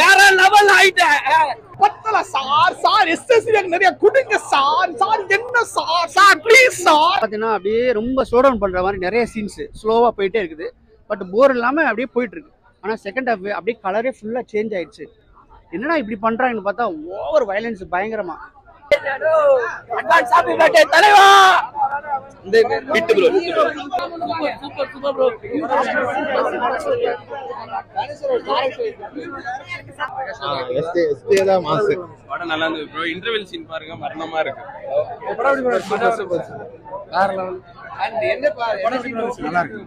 வேற லெவல் ஆயிட்டேன். பத்தல சார் சார் எஸ்எஸ்சி நிறைய குடுங்க சார் சார் என்ன சார் சார் ப்ளீஸ் சார். பார்த்தீங்கன்னா அப்படியே ரொம்ப ஸ்லோ டவுன் பண்ணுற மாதிரி நிறைய சீன்ஸ் ஸ்லோவாக போயிட்டே இருக்குது. பட் போர் இல்லாமல் அப்படியே போயிட்டு இருக்கு. ஆனால் செகண்ட் ஹாஃப் அப்படியே கலரே ஃபுல்லாக சேஞ்ச் ஆயிடுச்சு. என்னடா இப்படி பண்ணுறாங்கன்னு பார்த்தா ஓவர் வயலன்ஸ் பயங்கரமா. அட்வான்ஸ் ஹாப்பி பர்த்டே தலைவா. இந்த விட்டு bro super super bro. Yesterday தான் மாஸ். படம் நல்லா இருந்தது ப்ரோ. இன்டர்வெல் சீன் பாருங்க, மரணமா இருக்கு. வேற லெவல். அண்ட் என்ன படம் நல்லா இருக்கு.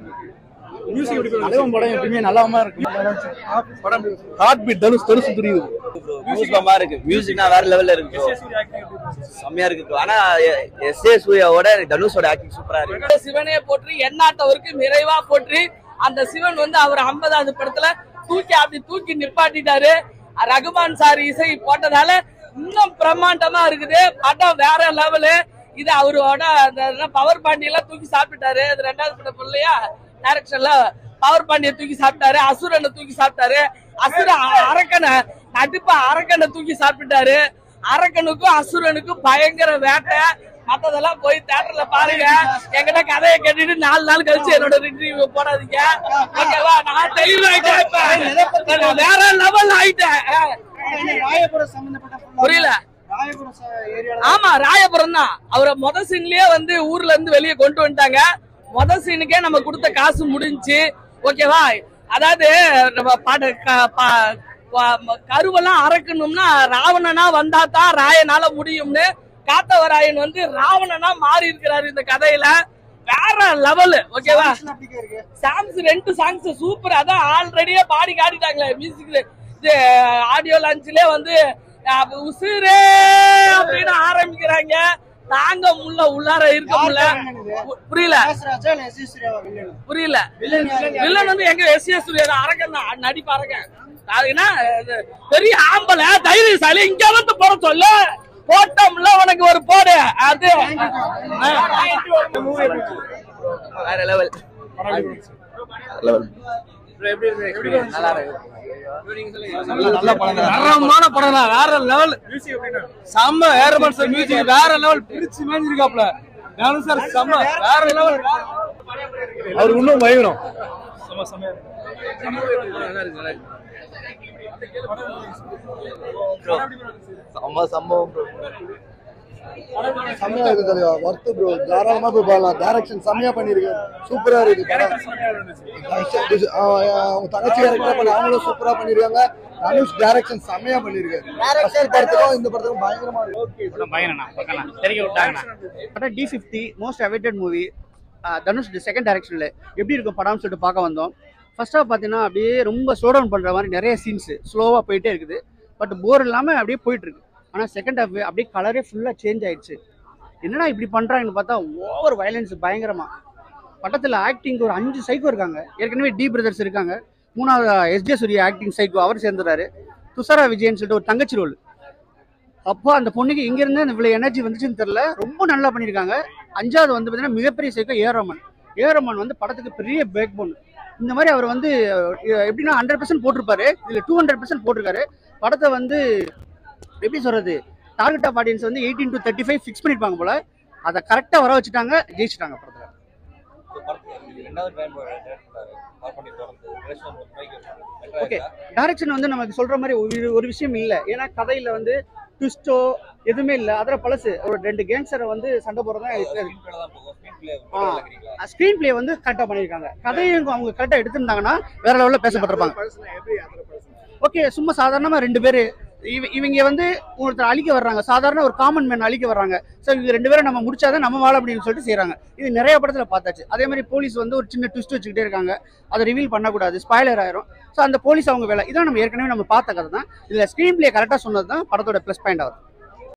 மியூசிக் எப்படி அலைவம் படம் எப்பவுமே நல்லாமா இருக்கு. படம் ஹார்ட் பீட் தனுஷ் தெரியுது. மியூசிக்கமா இருக்கு. மியூசிக்னா வேற லெவல்ல இருக்கு. செம்மையா இருக்கு. ஆனா எஸ்ஏ சூர்யாவோட தனுஷோட ஆக்டிங் சூப்பரா இருக்கு. சிவனே போற்றி எண்ணாட்டவருக்கு நிறைவா போற்றி. அந்த சிவன் வந்து அவர் 50வது படத்துல தூக்கி நிப்பாட்டிட்டாரு. ரகுமான் சார் இசை போட்டதால இன்னும் பிரம்மாண்டமா இருக்குது. படம் வேற லெவலு. இது அவரோட பவர் பாண்டியெல்லாம் தூக்கி சாப்பிட்டாரு. அது 2வது படம் இல்லையா டைரக்ஷன்ல பவர் பாண்டிய தூக்கி சாப்பிட்டாரு. அசுரனை தூக்கி சாப்பிட்டாரு. அரக்கனை தூக்கி சாப்பிட்டாரு. அரக்கனுக்கும் அசுரனுக்கும் பயங்கர வேட்டை. மத்ததெல்லாம் போய் தியேட்டர்ல பாருங்க. என்கிட்ட கதையை கேட்டுட்டு 4 நாள் கழிச்சு என்னோட ரிவ்யூ போடாதீங்க. ஓகேவா? நான் தெளிவாயிட்டேன். வேற லெவல் ஆயிட்டேன். புரியல? ஆமா ராயபுரம் தான். அவரை மொத சீன்லயே வந்து ஊர்ல இருந்து வெளியே கொண்டு வந்துட்டாங்க. மொத சீனுக்கே நம்ம கொடுத்த காசு முடிஞ்சு. ஓகேவா? அதாவது கருவெல்லாம் அறக்கணும்னா ராவணனா வந்தா தான் ராயனால முடியும்னு காத்தவராயன் வந்து ராவணனா மாறி இருக்கிறாரு இந்த கதையில. வேற லெவல். ஓகேவா? Songs 2 songs super. அதான் ஆல்ரெடியே பாடி காட்டிட்டாங்களே மியூசிக் ஆடியோ லான்ச்லயே வந்து உசுரே அப்படின்னு ஆரம்பிக்கிறாங்க. தாங்க முல்ல உள்ளார இருக்க முடியல. புரியல வில்லன் வந்து எங்க எஸ்ஏ சூர்யா அரக்கன் தான் நடிப்பு. அரக்கன் அதுனா பெரிய ஆம்பளை தைரியசாலி. இங்க வந்து போட சொல்லு போட்டோம்ல உனக்கு ஒரு போடு. அது வேற லெவல். தரமான படம் தான். வேற லெவல். செம்ம ஏர்மன் சார் மியூசிக் வேற லெவல். பிரிச்சு மேஞ்சிருக்காப்ல நானும் சார். செம்ம வேற லெவல். அவர் இன்னும் பயங்கரம். சம்பவம் ப்ரோ. செம்மையா இருக்கு தலைவா. Worth bro. தாராளமா போய் பாக்கலாம். டைரக்ஷன் செம்மையா பண்ணிருக்கு. சூப்பரா இருக்கு. தங்கச்சி கேரக்டர் பண்ண அவங்களும் சூப்பரா பண்ணிருக்காங்க. தனுஷ் டைரக்ஷன் செம்மையா பண்ணிருக்காரு. படத்துக்கும் இந்த படத்துக்கும் பயங்கரமா இருக்கு. D50 most awaited movie. Dhanush second டைரக்ஷன்ல எப்படி இருக்கும் படம்னு சொல்லிட்டு பார்க்க வந்தோம். ஃபர்ஸ்ட் ஆஃப் பார்த்தீங்கன்னா அப்படியே ரொம்ப ஸ்லோ டவுன் பண்ணுற மாதிரி நிறைய சீன்ஸ் ஸ்லோவாக போயிட்டே இருக்குது. பட் போர் இல்லாமல் அப்படியே போயிட்டு இருக்கு. ஆனால் செகண்ட் ஹாஃப் அப்படியே கலரே ஃபுல்லாக சேஞ்ச் ஆயிடுச்சு. என்னடா இப்படி பண்ணுறாங்கன்னு பார்த்தா ஓவர் வயலன்ஸ் பயங்கரமா. படத்தில் ஆக்டிங் ஒரு 5 சைக்கோ இருக்காங்க. ஏற்கனவே டி பிரதர்ஸ் இருக்காங்க. 3வது எஸ்ஜே சூர்யா ஆக்டிங் சைக்கோ அவர் சேர்ந்துறாரு. துஷாரா விஜயன் சொல்லிட்டு ஒரு தங்கச்சி ரோல். அப்போ அந்த பொண்ணுக்கு இங்கேருந்து அந்த இவ்வளோ எனர்ஜி வந்துச்சுன்னு தெரியல. ரொம்ப நல்லா பண்ணியிருக்காங்க. 5வது வந்து பார்த்தீங்கன்னா மிகப்பெரிய சைக்கோ ஏரமன் வந்து படத்துக்கு பெரிய பேக் போன். இந்த மாதிரி அவர் வந்து எப்படின்னா 100% போட்டிருப்பாரு. இதில் 200% போட்டிருக்காரு. படத்தை வந்து எப்படி சொல்றது, டார்கெட் ஆஃப் ஆடியன்ஸ் வந்து 18 to 35 ஃபிக்ஸ் பண்ணிருப்பாங்க போல. அதை கரெக்டாக வர வச்சுட்டாங்க, ஜெயிச்சிட்டாங்க படத்தில். ஓகே, டைரக்ஷன் வந்து நமக்கு சொல்ற மாதிரி ஒரு விஷயம் இல்லை. ஏன்னா கதையில வந்து ட்விஸ்டோ எதுவுமே இல்லை. அதில் பழசு ஒரு 2 கேங்ஸ்டரை வந்து சண்டை போடுறதா. ஸ்க்ரீன் பிளே வந்து கரெக்டாக பண்ணியிருக்காங்க. கதையும் அவங்க கரெக்டாக எடுத்திருந்தாங்கன்னா வேற லெவலில் பேசப்பட்டிருப்பாங்க. ஓகே, சும்மா சாதாரணமாக 2 பேர் இவங்க வந்து ஒருத்தர் அழிக்க வர்றாங்க. சாதாரண ஒரு காமன் மேன் அழிக்க வர்றாங்க. ஸோ இவங்க 2 பேரும் நம்ம முடிச்சாதான் நம்ம வாழ அப்படின்னு சொல்லிட்டு செய்யறாங்க. இது நிறைய படத்தில் பார்த்தாச்சு. அதே மாதிரி போலீஸ் வந்து ஒரு சின்ன ட்விஸ்ட் வச்சுக்கிட்டே இருக்காங்க. அதை ரிவீல் பண்ணக்கூடாது, ஸ்பாய்லர் ஆயிரும். ஸோ அந்த போலீஸ் அவங்க வேலை. இதான் நம்ம ஏற்கனவே நம்ம பார்த்த கதை தான். இதில் ஸ்க்ரீன் பிளே கரெக்டாக சொன்னது தான் படத்தோட ப்ளஸ் பாயிண்ட் ஆகும்.